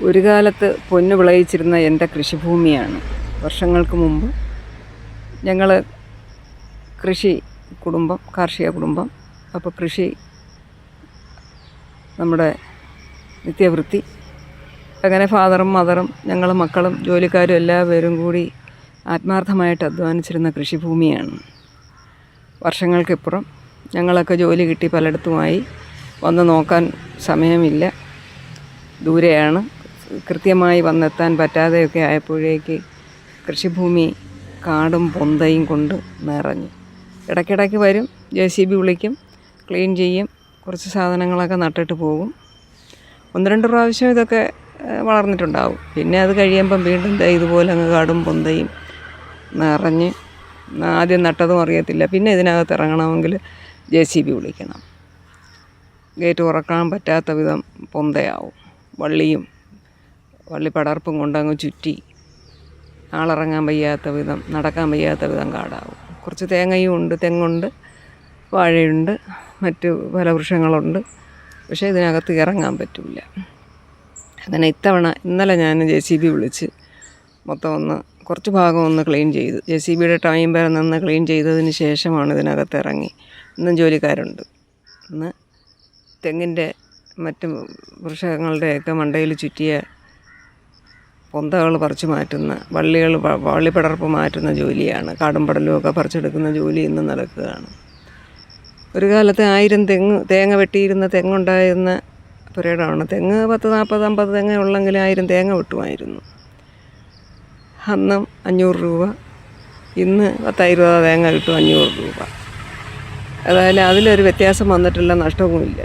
ഒരു കാലത്ത് പൊന്നു വിളയിച്ചിരുന്ന എൻ്റെ കൃഷിഭൂമിയാണ്. വർഷങ്ങൾക്ക് മുമ്പ് ഞങ്ങൾ കാർഷിക കുടുംബം. അപ്പോൾ കൃഷി നമ്മുടെ നിത്യവൃത്തി. അങ്ങനെ ഫാദറും മദറും ഞങ്ങളും മക്കളും ജോലിക്കാരും എല്ലാവരും കൂടി ആത്മാർത്ഥമായിട്ട് അധ്വാനിച്ചിരുന്ന കൃഷിഭൂമിയാണ്. വർഷങ്ങൾക്കിപ്പുറം ഞങ്ങളൊക്കെ ജോലി കിട്ടി പലയിടത്തുമായി. വന്ന് നോക്കാൻ സമയമില്ല, ദൂരെയാണ്. കൃത്യമായി വന്നെത്താൻ പറ്റാതെയൊക്കെ ആയപ്പോഴേക്ക് കൃഷിഭൂമി കാടും പൊന്തയും കൊണ്ട് നിറഞ്ഞു. ഇടയ്ക്കിടയ്ക്ക് വരും, JCB വിളിക്കും, ക്ലീൻ ചെയ്യും, കുറച്ച് സാധനങ്ങളൊക്കെ നട്ടിട്ട് പോകും. 1-2 പ്രാവശ്യം ഇതൊക്കെ വളർന്നിട്ടുണ്ടാവും. പിന്നെ അത് കഴിയുമ്പം വീണ്ടും ഇതുപോലെ അങ്ങ് കാടും പൊന്തയും നിറഞ്ഞ് ആദ്യം നട്ടതും അറിയത്തില്ല. പിന്നെ ഇതിനകത്ത് ഇറങ്ങണമെങ്കിൽ JCB വിളിക്കണം. ഗേറ്റ് തുറക്കാൻ പറ്റാത്ത വിധം പൊന്തയാവും. വള്ളിപ്പടർപ്പും കൊണ്ടങ്ങ് ചുറ്റി ആളിറങ്ങാൻ വയ്യാത്ത വിധം, നടക്കാൻ വയ്യാത്ത വിധം കാടാവും. കുറച്ച് തേങ്ങയും ഉണ്ട്, തെങ്ങുണ്ട്, വാഴയുണ്ട്, മറ്റ് ഫലവൃക്ഷങ്ങളുണ്ട്. പക്ഷേ ഇതിനകത്ത് ഇറങ്ങാൻ പറ്റില്ല. അങ്ങനെ ഇന്നലെ ഞാൻ JCB വിളിച്ച് മൊത്തം കുറച്ച് ഭാഗം ക്ലീൻ ചെയ്തു. JCBയുടെ ടൈം വരെ നിന്ന് ക്ലീൻ ചെയ്തതിന് ശേഷമാണ് ഇതിനകത്ത് ഇറങ്ങി. ഇന്നും ജോലിക്കാരുണ്ട്. ഇന്ന് തെങ്ങിൻ്റെ മറ്റ് വൃക്ഷങ്ങളുടെയൊക്കെ മണ്ടയിൽ ചുറ്റിയ പൊന്തകൾ പറിച്ചു മാറ്റുന്ന, വള്ളിപ്പടർപ്പ് മാറ്റുന്ന ജോലിയാണ്. കാടും പടലും ഒക്കെ പറിച്ചെടുക്കുന്ന ജോലി ഇന്ന് നടക്കുകയാണ്. ഒരു കാലത്ത് 1000 തേങ്ങ വെട്ടിയിരുന്ന തെങ്ങുണ്ടായിരുന്ന പുരയിടമാണ്. തെങ്ങ് 10, 40, 50 തെങ്ങ ഉള്ളെങ്കിൽ 1000 തേങ്ങ വെട്ടുമായിരുന്നു. അന്നും 500 രൂപ, ഇന്ന് 10-20 തേങ്ങ കിട്ടും 500 രൂപ. അതായത് അതിലൊരു വ്യത്യാസം വന്നിട്ടില്ല, നഷ്ടവുമില്ല,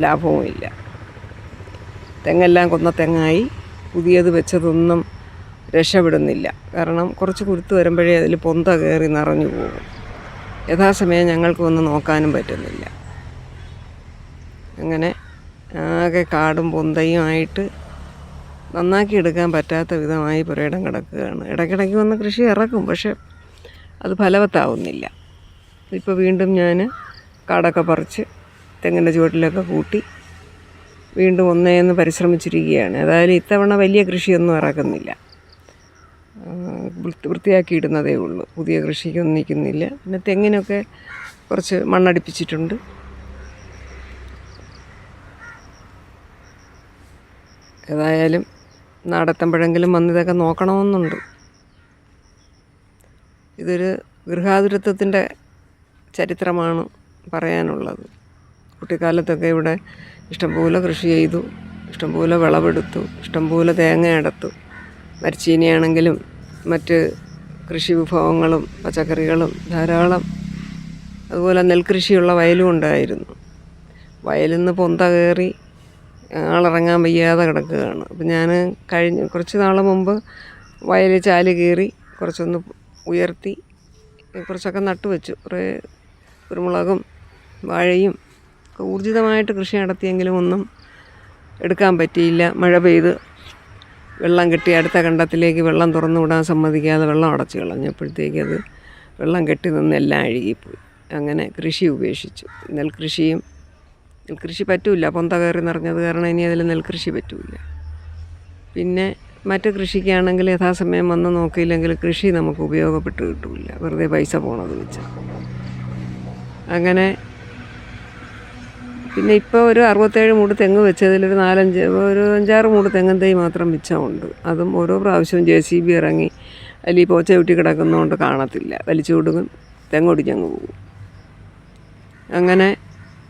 ലാഭവുമില്ല. തെങ്ങെല്ലാം കൊന്ന തെങ്ങായി. പുതിയത് വെച്ചതൊന്നും രക്ഷപ്പെടുന്നില്ല. കാരണം കുറച്ച് കുരുത്ത് വരുമ്പോഴേ അതിൽ പൊന്ത കയറി നിറഞ്ഞു പോകും. യഥാസമയം ഞങ്ങൾക്ക് നോക്കാനും പറ്റുന്നില്ല. അങ്ങനെ ആകെ കാടും പൊന്തയും ആയിട്ട് നന്നാക്കി എടുക്കാൻ പറ്റാത്ത വിധമായി പുരയിടം കിടക്കുകയാണ്. ഇടയ്ക്കിടയ്ക്ക് കൃഷി ഇറക്കും, പക്ഷെ അത് ഫലവത്താവുന്നില്ല. ഇപ്പോൾ വീണ്ടും ഞാൻ കാടൊക്കെ പറിച്ച് തെങ്ങിൻ്റെ ചുവട്ടിലൊക്കെ കൂട്ടി വീണ്ടും ഒന്നേന്ന് പരിശ്രമിച്ചിരിക്കുകയാണ്. അതായത് ഇത്തവണ വലിയ കൃഷിയൊന്നും ഇറക്കുന്നില്ല, വൃത്തിയാക്കിയിടുന്നതേ ഉള്ളൂ. പുതിയ കൃഷിക്കൊന്നും നിൽക്കുന്നില്ല. പിന്നെ തെങ്ങിനൊക്കെ കുറച്ച് മണ്ണടിപ്പിച്ചിട്ടുണ്ട്. ഏതായാലും നാടെത്തുമ്പോഴെങ്കിലും ഇതൊക്കെ നോക്കണമെന്നുണ്ട്. ഇതൊരു ഗൃഹാതുരത്വത്തിൻ്റെ ചരിത്രമാണ് പറയാനുള്ളത്. കുട്ടിക്കാലത്തൊക്കെ ഇവിടെ ഇഷ്ടംപോലെ കൃഷി ചെയ്തു, ഇഷ്ടംപോലെ വിളവെടുത്തു, ഇഷ്ടംപോലെ തേങ്ങ എടുത്തു. മരച്ചീനിയാണെങ്കിലും മറ്റ് കൃഷി വിഭവങ്ങളും പച്ചക്കറികളും ധാരാളം. അതുപോലെ നെൽകൃഷിയുള്ള വയലും ഉണ്ടായിരുന്നു. വയലിൽ നിന്ന് പൊന്ത കയറി ആളിറങ്ങാൻ വയ്യാതെ കിടക്കുകയാണ്. അപ്പം ഞാൻ കുറച്ച് നാൾ മുമ്പ് വയൽ ചാല് കയറി കുറച്ചൊന്ന് ഉയർത്തി കുറച്ചൊക്കെ നട്ടുവെച്ചു. കുറേ കുരുമുളകും വാഴയും ഒക്കെ ഊർജിതമായിട്ട് കൃഷി നടത്തിയെങ്കിലും ഒന്നും എടുക്കാൻ പറ്റിയില്ല. മഴ പെയ്ത് വെള്ളം കെട്ടി അടുത്ത കണ്ടത്തിലേക്ക് വെള്ളം തുറന്നു വിടാൻ സമ്മതിക്കാതെ വെള്ളം അടച്ചു കളഞ്ഞപ്പോഴത്തേക്ക് അത് വെള്ളം കെട്ടി നിന്ന് എല്ലാം അഴുകിപ്പോയി. അങ്ങനെ കൃഷി ഉപേക്ഷിച്ചു. നെൽകൃഷി പറ്റില്ല, പൊന്ത കയറി നിറഞ്ഞത് കാരണം ഇനി അതിൽ നെൽകൃഷി പറ്റില്ല. പിന്നെ മറ്റ് കൃഷിക്കാണെങ്കിൽ യഥാസമയം വന്ന് നോക്കിയില്ലെങ്കിൽ കൃഷി നമുക്ക് ഉപയോഗപ്പെട്ട് കിട്ടില്ല, വെറുതെ പൈസ പോണത് വെച്ച്. അങ്ങനെ പിന്നെ ഇപ്പോൾ ഒരു 67 മൂട് തെങ്ങ് വെച്ചതിലൊരു 5-6 മൂട് തെങ്ങും തൈ മാത്രം മിച്ചമുണ്ട്. അതും ഓരോ പ്രാവശ്യവും JCB ഇറങ്ങി അതിൽ പോച്ച ചവിട്ടി കിടക്കുന്നതുകൊണ്ട് കാണത്തില്ല, വലിച്ചു കൊടുക്കും, തെങ്ങൊടിച്ചങ്ങ് പോകും. അങ്ങനെ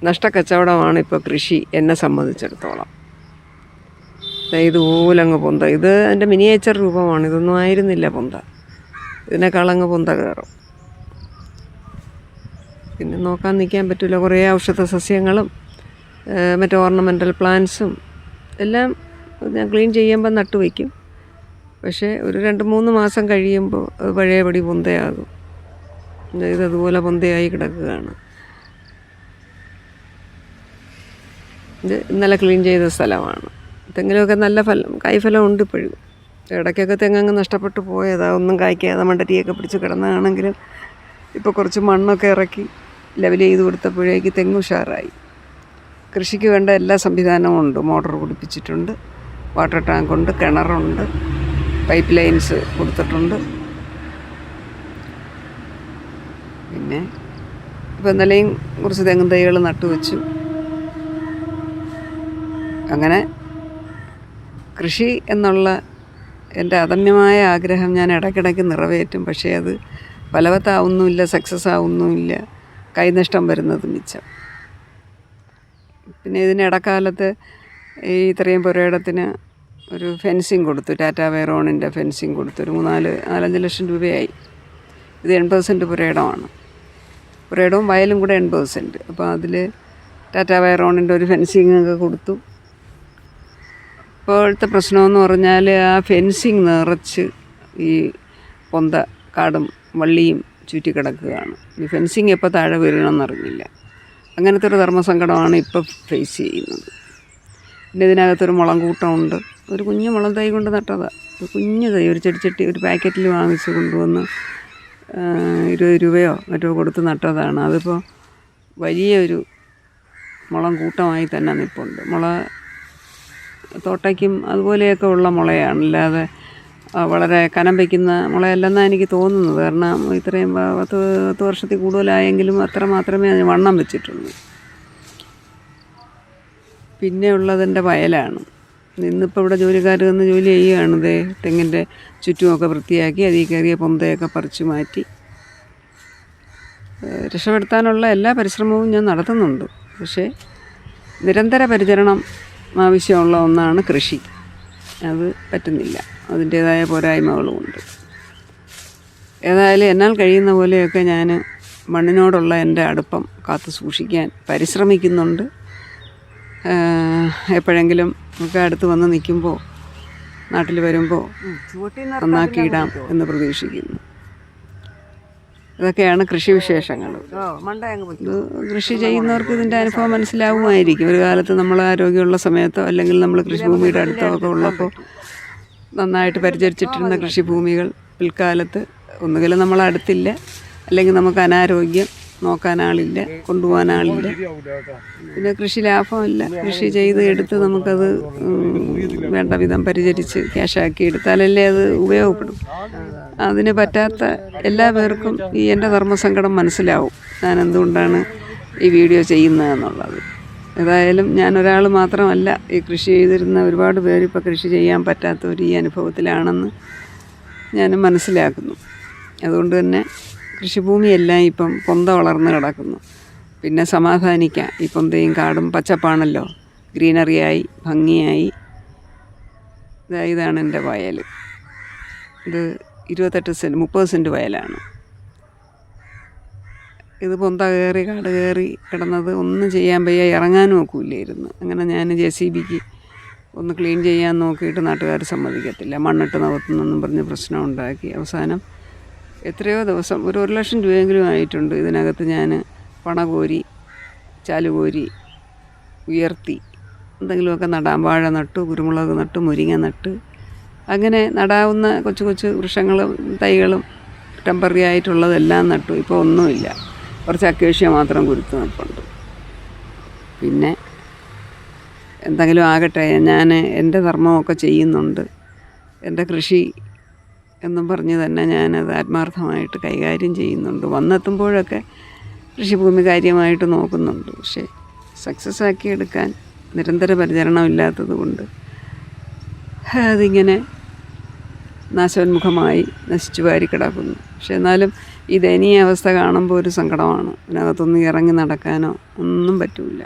നഷ്ടക്കച്ചവടമാണ് ഇപ്പോൾ കൃഷി എന്നെ സംബന്ധിച്ചിടത്തോളം. ഇതുപോലെ അങ്ങ് പൊന്ത, ഇത് എൻ്റെ മിനിയേച്ചർ രൂപമാണ്. ഇതൊന്നും ആയിരുന്നില്ല പൊന്ത, ഇതിനേക്കാളങ്ങ് പൊന്ത കയറും. പിന്നെ നോക്കാൻ നിൽക്കാൻ പറ്റില്ല. കുറേ ഔഷധ സസ്യങ്ങളും മറ്റ് ഓർണമെൻ്റൽ പ്ലാന്റ്സും എല്ലാം ഞാൻ ക്ലീൻ ചെയ്യുമ്പോൾ നട്ടുവയ്ക്കും. പക്ഷേ ഒരു 2-3 മാസം കഴിയുമ്പോൾ അത് പഴയപടി പൊന്തയാകും. ഇതതുപോലെ പൊന്തയായി കിടക്കുകയാണ്. ഇത് ഇന്നലെ ക്ലീൻ ചെയ്ത സ്ഥലമാണ്. തെങ്ങിലൊക്കെ നല്ല കായ്ഫലം ഉണ്ട് ഇപ്പോഴും. ഇടയ്ക്കൊക്കെ തെങ്ങങ്ങ് നഷ്ടപ്പെട്ടു പോയതാ, ഒന്നും കായ്ക്കാതെ മണ്ടരിയൊക്കെ പിടിച്ച് കിടന്നതാണെങ്കിലും ഇപ്പോൾ കുറച്ച് മണ്ണൊക്കെ ഇറക്കി ലെവൽ ചെയ്ത് കൊടുത്തപ്പോഴേക്ക് തെങ്ങ് ഉഷാറായി. കൃഷിക്ക് വേണ്ട എല്ലാ സംവിധാനവും ഉണ്ട്. മോട്ടോർ പിടിപ്പിച്ചിട്ടുണ്ട്, വാട്ടർ ടാങ്കുണ്ട്, കിണറുണ്ട്, പൈപ്പ് ലൈൻസ് കൊടുത്തിട്ടുണ്ട്. പിന്നെ ഇപ്പോൾ ഇന്നലെയും കുറച്ച് തെങ്ങും തൈകൾ നട്ടുവെച്ചു. അങ്ങനെ കൃഷി എന്നുള്ള എൻ്റെ അദമ്യമായ ആഗ്രഹം ഞാൻ ഇടയ്ക്കിടയ്ക്ക് നിറവേറ്റും. പക്ഷേ അത് ഫലവത്താവുന്നുമില്ല, സക്സസ് ആവുന്നുമില്ല, കൈനഷ്ടം വരുന്നത് മിച്ചം. പിന്നെ ഇതിന് ഇടക്കാലത്ത് ഈ ഇത്രയും പുരയിടത്തിന് ഒരു ഫെൻസിങ് കൊടുത്തു, ടാറ്റ വൈറോണിൻ്റെ ഫെൻസിങ് കൊടുത്തു. ഒരു 4-5 ലക്ഷം രൂപയായി. ഇത് 80% പുരയിടമാണ്. പുരയിടവും വയലും കൂടെ 80%. അപ്പോൾ അതിൽ ടാറ്റ വൈറോണിൻ്റെ ഒരു ഫെൻസിങ് ഒക്കെ കൊടുത്തു. ഇപ്പോഴത്തെ പ്രശ്നമെന്ന് പറഞ്ഞാൽ ആ ഫെൻസിങ് നിറച്ച് ഈ പൊന്ത കാടും വള്ളിയും ചുറ്റിക്കിടക്കുകയാണ്. ഈ ഫെൻസിങ് എപ്പോൾ താഴെ വീഴണമെന്നറിഞ്ഞില്ല. അങ്ങനത്തെ ഒരു ധർമ്മസങ്കടമാണ് ഇപ്പോൾ ഫേസ് ചെയ്യുന്നത്. പിന്നെ ഇതിനകത്തൊരു മുളം കൂട്ടമുണ്ട്. ഒരു കുഞ്ഞു മുളം തൈ കൊണ്ട് നട്ടതാണ്. ഒരു കുഞ്ഞു തൈ, ഒരു ചെടിച്ചട്ടി ഒരു പാക്കറ്റിൽ വാങ്ങിച്ച് കൊണ്ടുവന്ന് 20 രൂപയോ മറ്റോ കൊടുത്ത് നട്ടതാണ്. അതിപ്പോൾ വലിയൊരു മുളം കൂട്ടമായി തന്നെ നിൽപ്പുണ്ട്. മുള തോട്ടയ്ക്കും അതുപോലെയൊക്കെ ഉള്ള മുളയാണ്, അല്ലാതെ വളരെ കനം വയ്ക്കുന്ന മുളയല്ലെന്നാണ് എനിക്ക് തോന്നുന്നത്. കാരണം ഇത്രയും 10 വർഷത്തിൽ കൂടുതലായെങ്കിലും അത്ര മാത്രമേ അതിന് വണ്ണം വെച്ചിട്ടുള്ളൂ. പിന്നെ ഉള്ളതെൻ്റെ വയലാണ്. ഇന്നിപ്പോൾ ഇവിടെ ജോലിക്കാർ വന്ന് ജോലി ചെയ്യുകയാണ്. ഇതേ തെങ്ങിൻ്റെ ചുറ്റുമൊക്കെ വൃത്തിയാക്കി അതിൽ കയറിയ പൊന്തയൊക്കെ പറിച്ചു മാറ്റി രക്ഷപ്പെടുത്താനുള്ള എല്ലാ പരിശ്രമവും ഞാൻ നടത്തുന്നുണ്ട്. പക്ഷേ നിരന്തര പരിചരണം ആവശ്യമുള്ള ഒന്നാണ് കൃഷി. അത് പറ്റുന്നില്ല, അതിൻ്റേതായ പോരായ്മകളുമുണ്ട്. ഏതായാലും എന്നാൽ കഴിയുന്ന പോലെയൊക്കെ ഞാൻ മണ്ണിനോടുള്ള എൻ്റെ അടുപ്പം കാത്തു സൂക്ഷിക്കാൻ പരിശ്രമിക്കുന്നുണ്ട്. എപ്പോഴെങ്കിലും ഒക്കെ അടുത്ത് വന്ന് നിൽക്കുമ്പോൾ, നാട്ടിൽ വരുമ്പോൾ നന്നാക്കിയിടാം എന്ന് പ്രതീക്ഷിക്കുന്നു. ഇതൊക്കെയാണ് കൃഷി വിശേഷങ്ങൾ. ഇത് കൃഷി ചെയ്യുന്നവർക്ക് ഇതിൻ്റെ അനുഭവം മനസ്സിലാവുമായിരിക്കും. ഒരു കാലത്ത് നമ്മൾ ആരോഗ്യമുള്ള സമയത്തോ അല്ലെങ്കിൽ നമ്മൾ കൃഷിഭൂമിയുടെ അടുത്തോ ഒക്കെ ഉള്ളപ്പോൾ നന്നായിട്ട് പരിചരിച്ചിട്ടിരുന്ന കൃഷിഭൂമികൾ പിൽക്കാലത്ത് ഒന്നുകിൽ നമ്മളടുത്തില്ല, അല്ലെങ്കിൽ നമുക്ക് അനാരോഗ്യം, നോക്കാൻ ആളില്ല, കൊണ്ടുപോകാൻ ആളില്ല. പിന്നെ കൃഷി ലാഭമില്ല. കൃഷി ചെയ്ത് എടുത്ത് നമുക്കത് വേണ്ട വിധം പരിചരിച്ച് ക്യാഷാക്കി എടുത്താലല്ലേ അത് ഉപയോഗപ്പെടും. അതിന് പറ്റാത്ത എല്ലാ പേർക്കും ഈ എൻ്റെ ധർമ്മസങ്കടം മനസ്സിലാവും, ഞാൻ എന്തുകൊണ്ടാണ് ഈ വീഡിയോ ചെയ്യുന്നതെന്നുള്ളത്. ഏതായാലും ഞാൻ ഒരാൾ മാത്രമല്ല, ഈ കൃഷി ചെയ്തിരുന്ന ഒരുപാട് പേര് ഇപ്പോൾ കൃഷി ചെയ്യാൻ പറ്റാത്തവർ ഈ അനുഭവത്തിലാണെന്ന് ഞാൻ മനസ്സിലാക്കുന്നു. അതുകൊണ്ട് തന്നെ കൃഷിഭൂമിയെല്ലാം ഇപ്പം പൊന്ത വളർന്ന് കിടക്കുന്നു. പിന്നെ സമാധാനിക്കാം. ഈ പൊന്തയും കാടും പച്ചപ്പാണല്ലോ, ഗ്രീനറിയായി ഭംഗിയായി. ഇതാണ് എൻ്റെ വയൽ. ഇത് 28 സെൻറ്റ് 30 സെൻറ്റ് വയലാണ്. ഇത് പൊന്ത കയറി കാട് കയറി കിടന്നത് ഒന്നും ചെയ്യാൻ വയ്യ, ഇറങ്ങാനും ഒക്കില്ലായിരുന്നു. അങ്ങനെ ഞാൻ JCBക്ക് ഒന്ന് ക്ലീൻ ചെയ്യാൻ നോക്കിയിട്ട് നാട്ടുകാർ സമ്മതിക്കത്തില്ല, മണ്ണിട്ട് നകത്തുന്നെന്നും പറഞ്ഞ് പ്രശ്നം ഉണ്ടാക്കി. അവസാനം എത്രയോ ദിവസം, ഒരു 1 ലക്ഷം രൂപയെങ്കിലും ആയിട്ടുണ്ട്. ഇതിനകത്ത് ഞാൻ പണ കോരി, ചാലുകോരി, ഉയർത്തി എന്തെങ്കിലുമൊക്കെ നടാം. വാഴ നട്ടു, കുരുമുളക് നട്ടു, മുരിങ്ങ നട്ട്, അങ്ങനെ നടാവുന്ന കൊച്ചു കൊച്ചു വൃക്ഷങ്ങളും തൈകളും ടെമ്പററി ആയിട്ടുള്ളതെല്ലാം നട്ടു. ഇപ്പോൾ ഒന്നുമില്ല, കുറച്ച് അക്കേഷ്യ മാത്രം കുരുത്ത് നിൽപ്പുണ്ട്. പിന്നെ എന്തെങ്കിലും ആകട്ടെ, ഞാൻ എൻ്റെ ധർമ്മമൊക്കെ ചെയ്യുന്നുണ്ട്. എൻ്റെ കൃഷി എന്നും പറഞ്ഞ് തന്നെ ഞാനത് ആത്മാർത്ഥമായിട്ട് കൈകാര്യം ചെയ്യുന്നുണ്ട്. വന്നെത്തുമ്പോഴൊക്കെ കൃഷിഭൂമി കാര്യമായിട്ട് നോക്കുന്നുണ്ട്. പക്ഷേ സക്സസ് ആക്കിയെടുക്കാൻ നിരന്തര പരിചരണം ഇല്ലാത്തത് കൊണ്ട് അതിങ്ങനെ നാശോന്മുഖമായി നശിച്ചു വാരി കിടക്കുന്നു. പക്ഷെ എന്നാലും ഈ ദയനീയ അവസ്ഥ കാണുമ്പോൾ ഒരു സങ്കടമാണ്. ഇതിനകത്തൊന്നും ഇറങ്ങി നടക്കാനോ ഒന്നും പറ്റില്ല.